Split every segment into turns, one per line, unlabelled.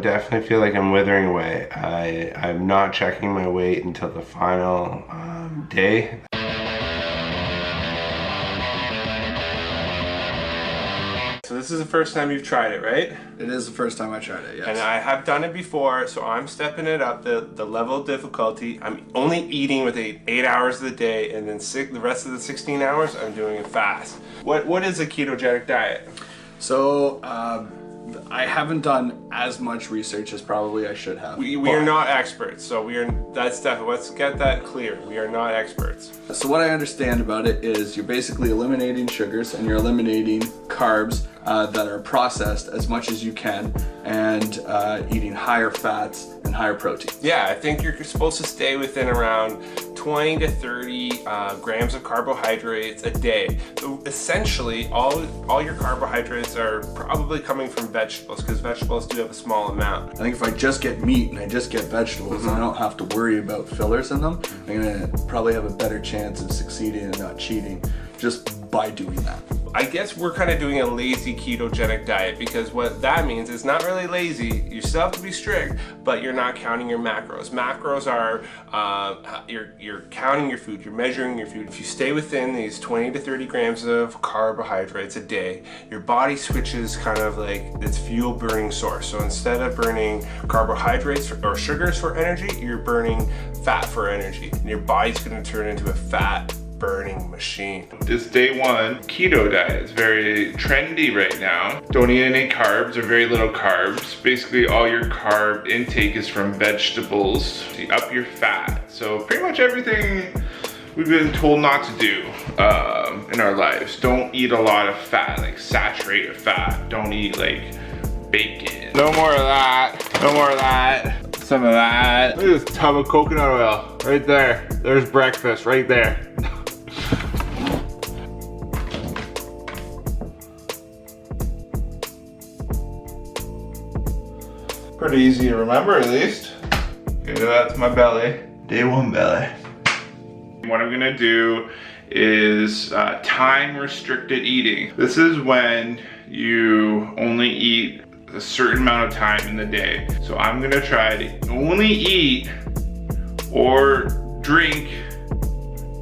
Definitely feel like I'm withering away. I'm not checking my weight until the final day. So this is the first time you've tried it, right?
It is the first time I tried it, yes.
And I have done it before, so I'm stepping it up, the level of difficulty. I'm only eating with 8 hours of the day, and then the rest of the 16 hours, I'm doing it fast. What is a ketogenic diet?
So, I haven't done as much research as probably I should have.
We are not experts, so that's definitely, let's get that clear. We are not experts.
So what I understand about it is you're basically eliminating sugars and you're eliminating carbs that are processed as much as you can, and eating higher fats and higher protein.
Yeah, I think you're supposed to stay within around 20 to 30 grams of carbohydrates a day. So essentially, all your carbohydrates are probably coming from vegetables, because vegetables do have a small amount.
I think if I just get meat and I just get vegetables and I don't have to worry about fillers in them, I'm gonna probably have a better chance of succeeding and not cheating just by doing that.
I guess we're kind of doing a lazy ketogenic diet, because what that means is not really lazy. You still have to be strict, but you're not counting your macros. Macros are, you're counting your food, you're measuring your food. If you stay within these 20 to 30 grams of carbohydrates a day, your body switches kind of like its fuel burning source. So instead of burning carbohydrates or sugars for energy, you're burning fat for energy. And your body's gonna turn into a fat burning machine. This day one keto diet is very trendy right now. Don't eat any carbs or very little carbs. Basically all your carb intake is from vegetables to up your fat. So pretty much everything we've been told not to do in our lives. Don't eat a lot of fat, like saturated fat. Don't eat like bacon. No more of that. No more of that. Some of that. Look at this tub of coconut oil right there. There's breakfast right there. Pretty easy to remember, at least. Okay, that's my belly. Day one belly. What I'm gonna do is time restricted eating. This is when you only eat a certain amount of time in the day. So I'm gonna try to only eat or drink,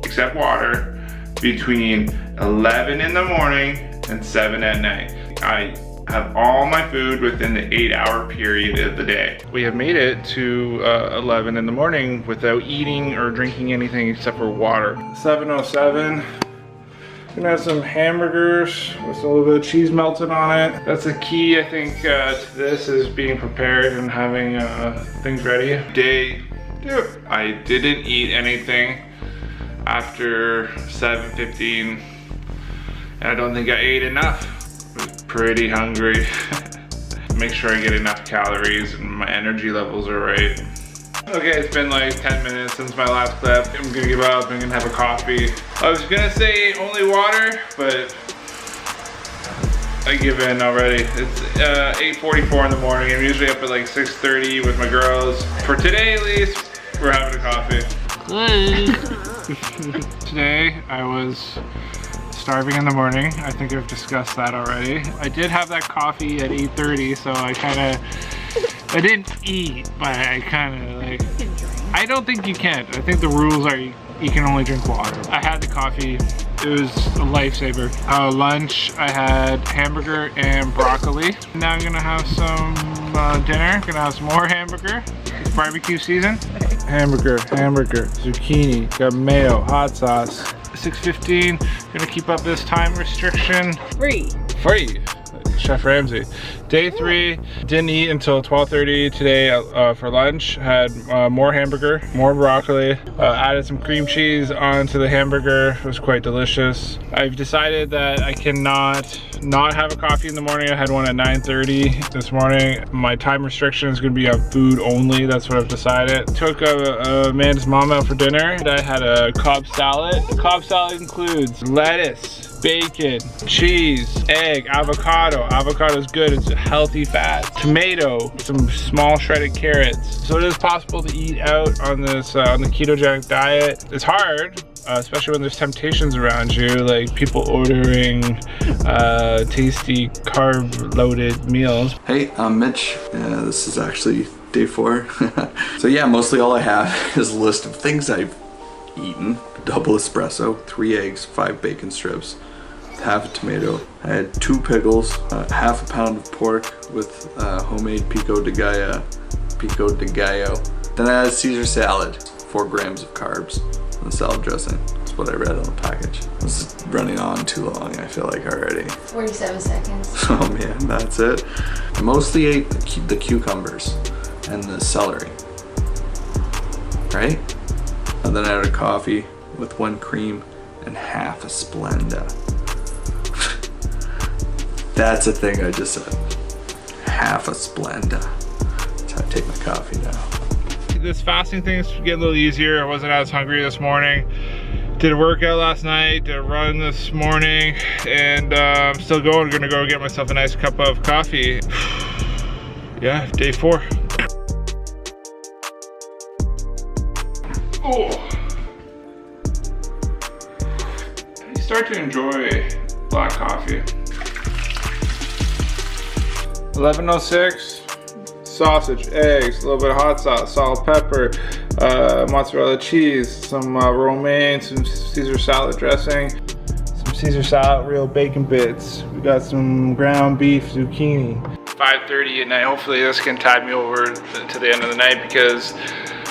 except water, between 11 in the morning and 7 at night. I have all my food within the 8-hour period of the day. We have made it to 11 in the morning without eating or drinking anything except for water. 7:07. Gonna have some hamburgers with a little bit of cheese melted on it. That's the key, I think, to this, is being prepared and having things ready. Day 2. I didn't eat anything after 7:15, and I don't think I ate enough. I was pretty hungry. Make sure I get enough calories and my energy levels are right. Okay, it's been like 10 minutes since my last clip. I'm gonna give up, I'm gonna have a coffee. I was gonna say only water, but I give in already. It's 8:44 in the morning. I'm usually up at like 6:30 with my girls. For today at least, we're having a coffee. Today I was starving in the morning. I think I've discussed that already. I did have that coffee at 8:30, so I didn't eat, but I kinda like, I don't think you can. I think the rules are you can only drink water. I had the coffee, it was a lifesaver. Lunch, I had hamburger and broccoli. Now I'm gonna have some dinner. I'm gonna have some more hamburger. It's barbecue season. Hamburger, zucchini, got mayo, hot sauce. 6:15, gonna keep up this time restriction. Free. Chef Ramsay. Day 3, didn't eat until 12:30 today for lunch. Had more hamburger, more broccoli, added some cream cheese onto the hamburger. It was quite delicious. I've decided that I cannot not have a coffee in the morning. I had one at 9:30 this morning. My time restriction is gonna be on food only. That's what I've decided. Took Amanda's mom out for dinner. I had a Cobb salad. The Cobb salad includes lettuce, bacon, cheese, egg, avocado. Avocado is good, it's a healthy fat. Tomato, some small shredded carrots. So it is possible to eat out on this on the ketogenic diet. It's hard, especially when there's temptations around you, like people ordering tasty carb-loaded meals.
Hey, I'm Mitch. This is actually day 4. So yeah, mostly all I have is a list of things I've eaten. Double espresso, 3 eggs, 5 bacon strips, half a tomato. I had 2 pickles, half a pound of pork with homemade pico de gallo. Then I had Caesar salad, 4 grams of carbs, and salad dressing. That's what I read on the package. This is running on too long, I feel like already.
47 seconds.
Oh man, that's it. I mostly ate the cucumbers and the celery, right? And then I had a coffee with 1 cream and half a Splenda. That's a thing I just said. Half a Splenda. That's how I take my coffee now.
This fasting thing is getting a little easier. I wasn't as hungry this morning. Did a workout last night, did a run this morning, and I'm still going. I'm gonna go get myself a nice cup of coffee. Yeah, day 4. Oh. You start to enjoy black coffee. 11:06. Sausage, eggs, a little bit of hot sauce, salt, pepper, mozzarella cheese, some romaine, some Caesar salad dressing, some Caesar salad, real bacon bits. We got some ground beef zucchini. 5:30 at night. Hopefully this can tide me over to the end of the night because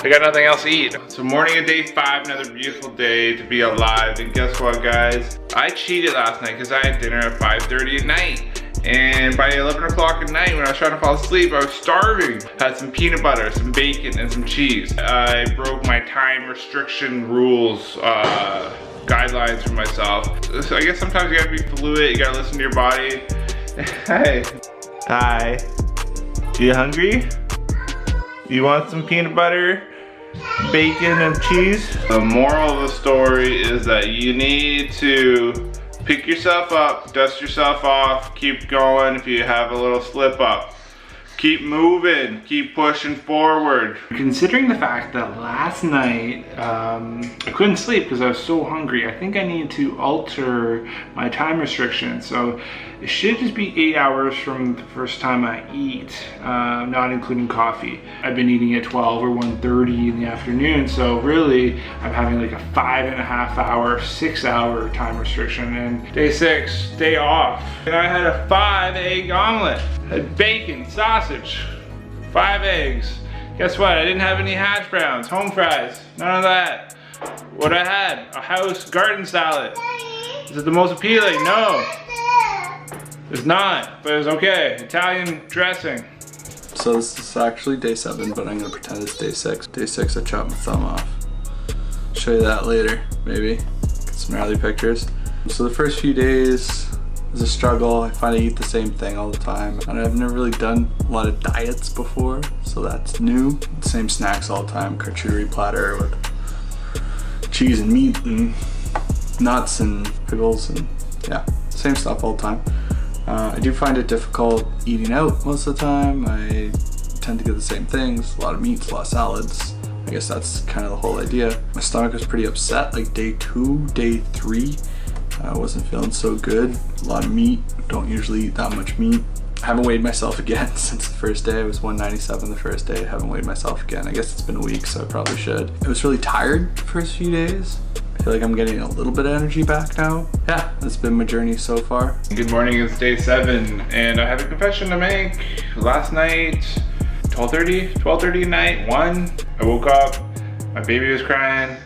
I got nothing else to eat. So morning of day 5, another beautiful day to be alive. And guess what, guys? I cheated last night because I had dinner at 5:30 at night. And by 11 o'clock at night when I was trying to fall asleep, I was starving. Had some peanut butter, some bacon, and some cheese. I broke my time restriction rules, guidelines for myself. So I guess sometimes you gotta be fluid, you gotta listen to your body. Hey. Hi. You hungry? You want some peanut butter, bacon, and cheese? The moral of the story is that you need to pick yourself up, dust yourself off, keep going if you have a little slip up. Keep moving, keep pushing forward. Considering the fact that last night I couldn't sleep because I was so hungry, I think I need to alter my time restriction. So it should just be 8 hours from the first time I eat, not including coffee. I've been eating at 12 or 1:30 in the afternoon, so really I'm having like a 5.5 hour, 6 hour time restriction. And day 6, day off. And I had a 5 egg omelet. Had bacon, sausage, 5 eggs. Guess what? I didn't have any hash browns, home fries, none of that. What I had, a house garden salad. Is it the most appealing? No. It's not, but it's okay. Italian dressing.
So this is actually day 7, but I'm gonna pretend it's day 6. Day 6, I chopped my thumb off. Show you that later, maybe. Get some early pictures. So the first few days, it's a struggle. I find I eat the same thing all the time. And I've never really done a lot of diets before, so that's new. Same snacks all the time, charcuterie platter with cheese and meat and nuts and pickles and yeah, same stuff all the time. I do find it difficult eating out most of the time. I tend to get the same things, a lot of meats, a lot of salads. I guess that's kind of the whole idea. My stomach was pretty upset like day 2, day 3. I wasn't feeling so good. A lot of meat, don't usually eat that much meat. I haven't weighed myself again since the first day. I was 197 the first day. I haven't weighed myself again. I guess it's been a week, so I probably should. I was really tired the first few days. I feel like I'm getting a little bit of energy back now. Yeah, that's been my journey so far.
Good morning, it's day 7, and I have a confession to make. Last night, 12:30 at night, 1, I woke up, my baby was crying,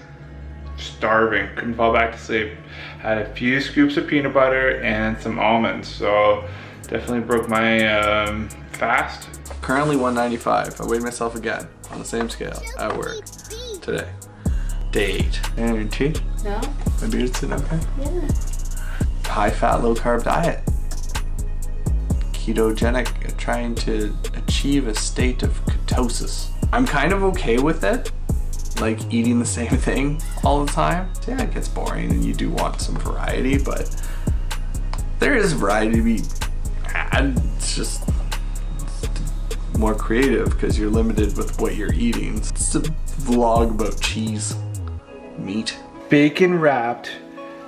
starving, couldn't fall back to sleep. Had a few scoops of peanut butter and some almonds, so definitely broke my fast.
Currently 195. I weighed myself again on the same scale at work today. Day 8. Any tea?
No?
My beard's sitting okay?
Yeah.
High fat, low carb diet. Ketogenic, trying to achieve a state of ketosis. I'm kind of okay with it. Like eating the same thing all the time. Yeah, it gets boring and you do want some variety, but there is variety to be had. It's just more creative because you're limited with what you're eating. It's a vlog about cheese, meat.
bacon wrapped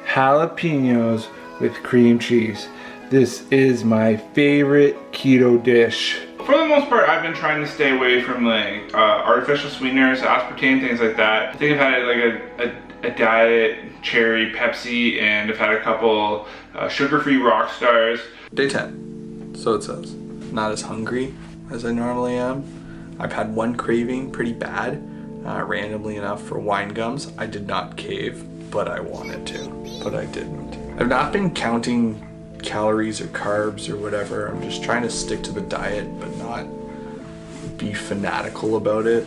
jalapenos with cream cheese. This is my favorite keto dish. For the most part, I've been trying to stay away from like artificial sweeteners, aspartame, things like that. I think I've had like a diet cherry Pepsi, and I've had a couple sugar-free rock stars.
Day 10, so it says. Not as hungry as I normally am. I've had one craving pretty bad, randomly enough, for wine gums. I did not cave, but I wanted to, but I didn't. I've not been counting calories or carbs or whatever. I'm just trying to stick to the diet, but not be fanatical about it.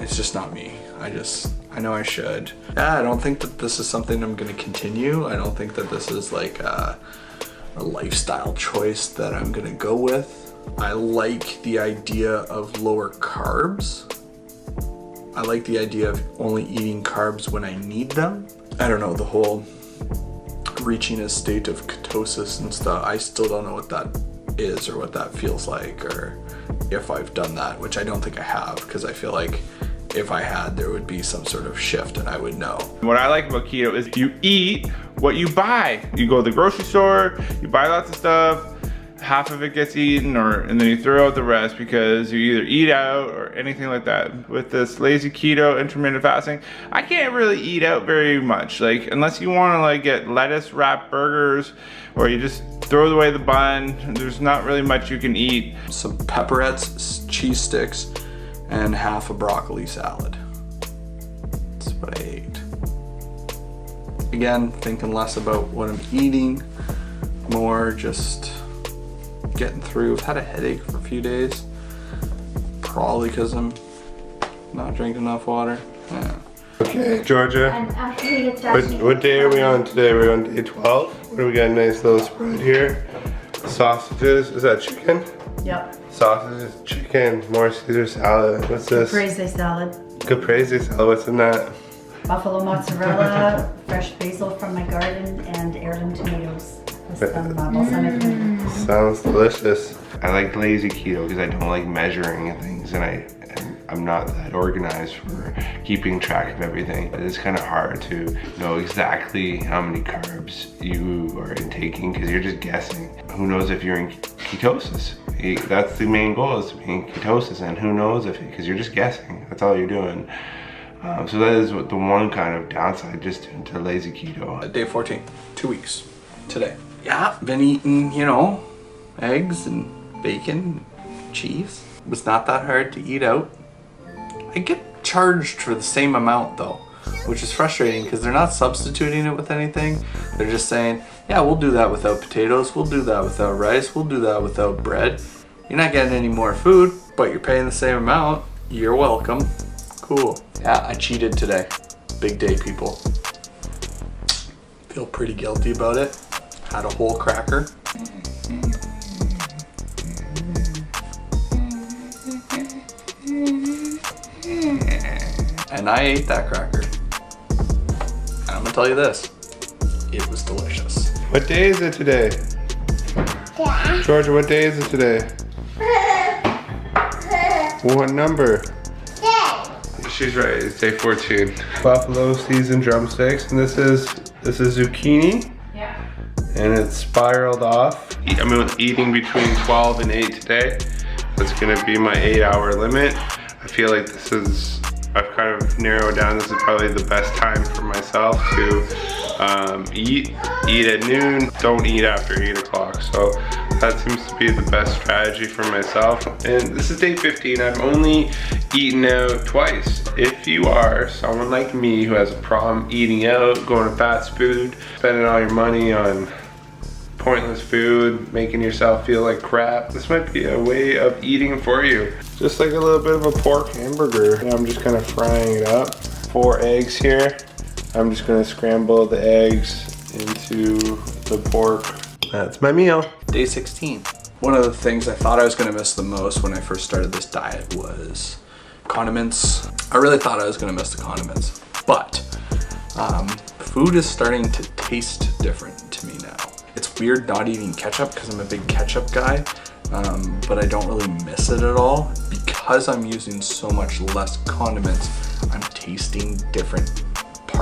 It's just not me. I know I should. Yeah, I don't think that this is something I'm gonna continue. I don't think that this is like a lifestyle choice that I'm gonna go with. I like the idea of lower carbs. I like the idea of only eating carbs when I need them. I don't know, the whole reaching a state of ketosis and stuff, I still don't know what that is or what that feels like, or if I've done that, which I don't think I have, because I feel like if I had, there would be some sort of shift and I would know.
What I like about keto is you eat what you buy. You go to the grocery store, you buy lots of stuff, half of it gets eaten, and then you throw out the rest because you either eat out or anything like that. With this lazy keto intermittent fasting, I can't really eat out very much. Like, unless you want to like get lettuce wrapped burgers, or you just throw away the bun, there's not really much you can eat.
Some pepperettes, cheese sticks, and half a broccoli salad. That's what I ate. Again, thinking less about what I'm eating, more just getting through. I've had a headache for a few days, probably because I'm not drinking enough water. Yeah.
Okay, Georgia, what day are we on today? We're on day 12. What do we got? A nice little spread here. Sausages, is that chicken?
Yep.
Sausages, chicken, more Caesar salad. What's this?
Caprese salad.
Caprese salad, what's in that?
Buffalo mozzarella, fresh basil from my garden, and heirloom tomatoes.
Sounds delicious.
I like lazy keto because I don't like measuring things, and I'm not that organized for keeping track of everything. It's kind of hard to know exactly how many carbs you are intaking because you're just guessing. Who knows if you're in ketosis? That's the main goal, is to be in ketosis, and who knows if, because you're just guessing. That's all you're doing. So that is the one kind of downside just to lazy keto.
Day 14, 2 weeks today. Yeah, been eating, you know, eggs and bacon, cheese. It was not that hard to eat out. I get charged for the same amount though, which is frustrating because they're not substituting it with anything. They're just saying, yeah, we'll do that without potatoes, we'll do that without rice, we'll do that without bread. You're not getting any more food, but you're paying the same amount. You're welcome. Cool. Yeah, I cheated today. Big day, people. Feel pretty guilty about it. Had a whole cracker. And I ate that cracker. And I'm gonna tell you this, it was delicious.
What day is it today? Georgia, what day is it today? What number?
She's right, it's day 14.
Buffalo seasoned drumsticks, and this is zucchini.
Yeah.
And it's spiraled off.
I'm eating between 12 and 8 today. That's gonna be my 8-hour limit. I feel like I've kind of narrowed down, this is probably the best time for myself to eat at noon, don't eat after 8 o'clock. So that seems to be the best strategy for myself. And this is day 15, I've only eaten out twice. If you are someone like me who has a problem eating out, going to fast food, spending all your money on pointless food, making yourself feel like crap, this might be a way of eating for you.
Just like a little bit of a pork hamburger. And I'm just kind of frying it up. 4 eggs here. I'm just gonna scramble the eggs into the pork. That's my meal.
Day 16. One of the things I thought I was gonna miss the most when I first started this diet was condiments. I really thought I was gonna miss the condiments, but food is starting to taste different to me now. It's weird not eating ketchup because I'm a big ketchup guy, but I don't really miss it at all. Because I'm using so much less condiments, I'm tasting different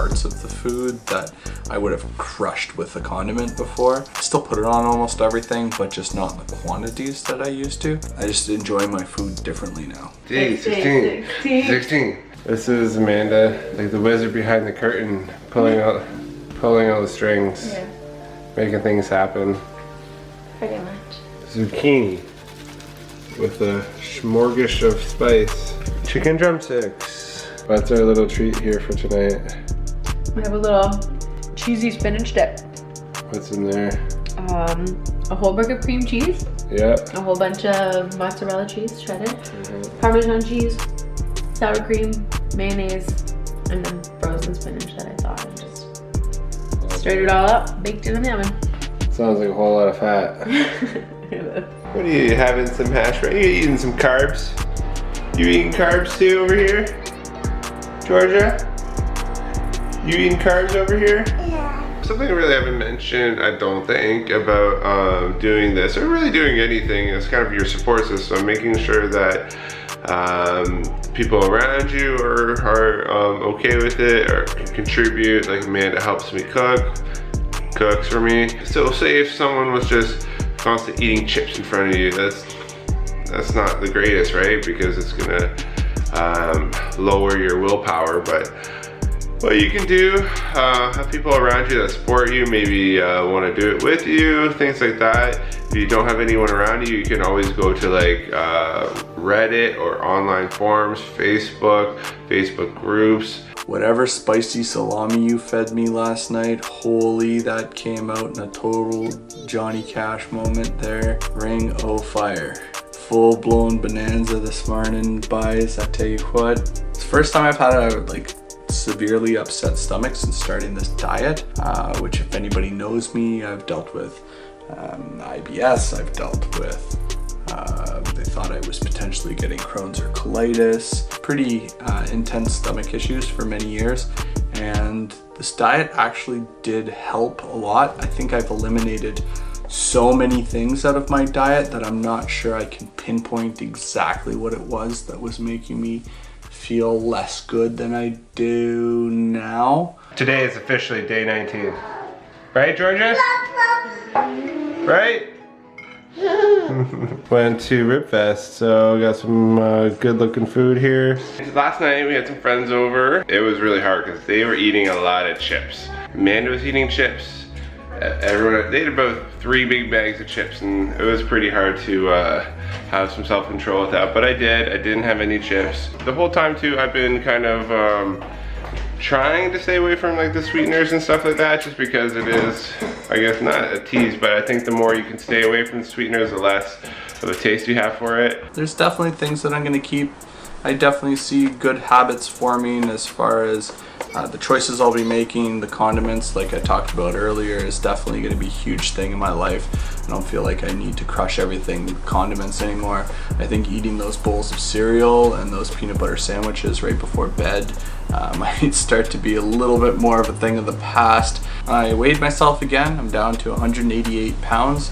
parts of the food that I would have crushed with a condiment before. Still put it on almost everything, but just not in the quantities that I used to. I just enjoy my food differently now.
16. This is Amanda, like the wizard behind the curtain, pulling all the strings,
Yeah,
making things happen.
pretty much.
Zucchini with a smorgasbord of spice. Chicken drumsticks. That's our little treat here for tonight.
We have a little cheesy spinach dip.
What's in there?
A whole brick of cream cheese,
Yep.
a whole bunch of mozzarella cheese shredded, Parmesan cheese, sour cream, mayonnaise, and then frozen spinach that I thawed and just stirred it all up, baked it in the oven.
Sounds like a whole lot of fat. What are you having? Some hash brown? You eating some carbs? You eating carbs too over here? Georgia? You eating carbs over here? Yeah. Something I really haven't mentioned, I don't think, about doing this, or really doing anything, is kind of your support system. Making sure that people around you are okay with it, or can contribute. Like Amanda helps me cooks for me. So say if someone was just constantly eating chips in front of you, that's not the greatest, right? Because it's gonna lower your willpower. But what you can do, have people around you that support you, maybe want to do it with you, things like that. If you don't have anyone around you, you can always go to like Reddit or online forums, Facebook groups.
Whatever spicy salami you fed me last night, holy, that came out in a total Johnny Cash moment there. Ring o' fire. Full-blown bonanza this morning, guys. I tell you what, it's the first time I've had a like severely upset stomach since starting this diet, which if anybody knows me, I've dealt with IBS, I've dealt with they thought I was potentially getting Crohn's or colitis, pretty intense stomach issues for many years, and this diet actually did help a lot. I think I've eliminated so many things out of my diet that I'm not sure I can pinpoint exactly what it was that was making me feel less good than I do now.
Today is officially day 19. Right, Georgia? Right? Went to Ribfest, so got some good looking food here. Last night we had some friends over. It was really hard because they were eating a lot of chips. Amanda was eating chips. Everyone, they ate about 3 big bags of chips, and it was pretty hard to have some self-control with that, but I didn't have any chips. The whole time too, I've been kind of trying to stay away from like the sweeteners and stuff like that, just because it is, I guess, not a tease, but I think the more you can stay away from the sweeteners, the less of a taste you have for it.
There's definitely things that I'm gonna keep. I definitely see good habits forming as far as the choices I'll be making. The condiments, like I talked about earlier, is definitely going to be a huge thing in my life. I don't feel like I need to crush everything with condiments anymore. I think eating those bowls of cereal and those peanut butter sandwiches right before bed might start to be a little bit more of a thing of the past. I weighed myself again. I'm down to 188 pounds.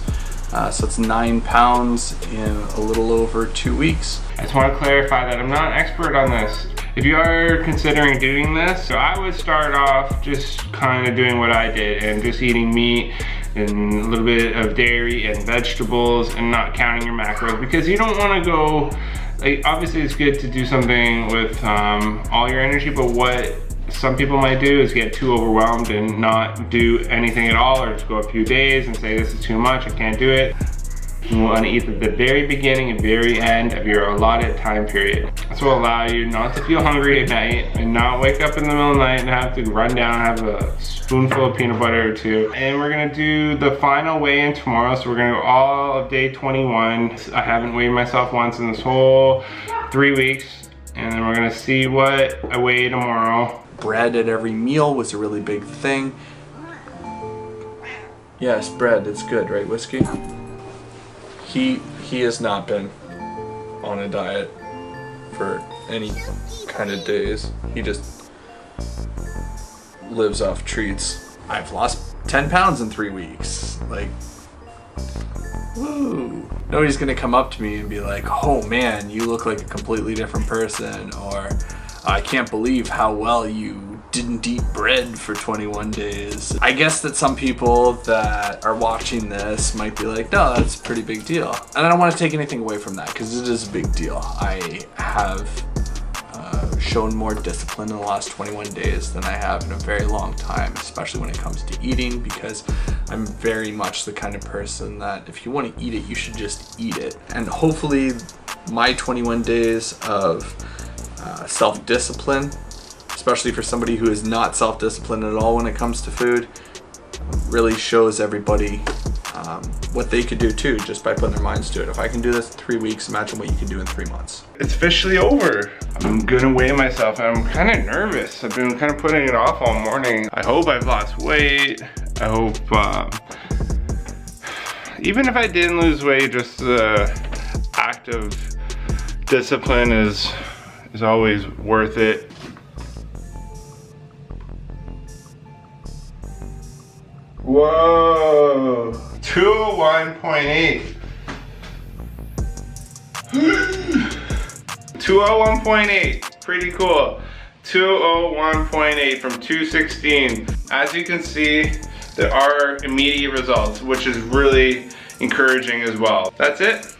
So it's 9 pounds in a little over 2 weeks.
I just want to clarify that I'm not an expert on this. If you are considering doing this, so I would start off just kind of doing what I did and just eating meat and a little bit of dairy and vegetables and not counting your macros, because you don't want to go, like, obviously it's good to do something with all your energy, but what some people might do is get too overwhelmed and not do anything at all, or just go a few days and say this is too much, I can't do it. You want to eat at the very beginning and very end of your allotted time period. This will allow you not to feel hungry at night and not wake up in the middle of the night and have to run down and have a spoonful of peanut butter or two. And we're gonna do the final weigh-in tomorrow, so we're gonna go all of day 21. I haven't weighed myself once in this whole 3 weeks, and then we're gonna see what I weigh tomorrow.
Bread at every meal was a really big thing. Yes, bread, it's good, right, Whiskey? He has not been on a diet for any kind of days. He just lives off treats. I've lost 10 pounds in 3 weeks. Like, woo. Nobody's gonna come up to me and be like, oh man, you look like a completely different person, or I can't believe how well you didn't eat bread for 21 days. I guess that some people that are watching this might be like, no, that's a pretty big deal. And I don't want to take anything away from that because it is a big deal. I have shown more discipline in the last 21 days than I have in a very long time, especially when it comes to eating, because I'm very much the kind of person that if you want to eat it, you should just eat it. And hopefully my 21 days of self-discipline, especially for somebody who is not self-disciplined at all when it comes to food, really shows everybody what they could do too, just by putting their minds to it. If I can do this in 3 weeks, imagine what you can do in 3 months.
It's officially over. I'm gonna weigh myself and I'm kind of nervous. I've been kind of putting it off all morning. I hope I've lost weight. I hope, even if I didn't lose weight, just the act of discipline is always worth it. Whoa, 201.8. 201.8, pretty cool. 201.8 from 216. As you can see, there are immediate results, which is really encouraging as well. That's it.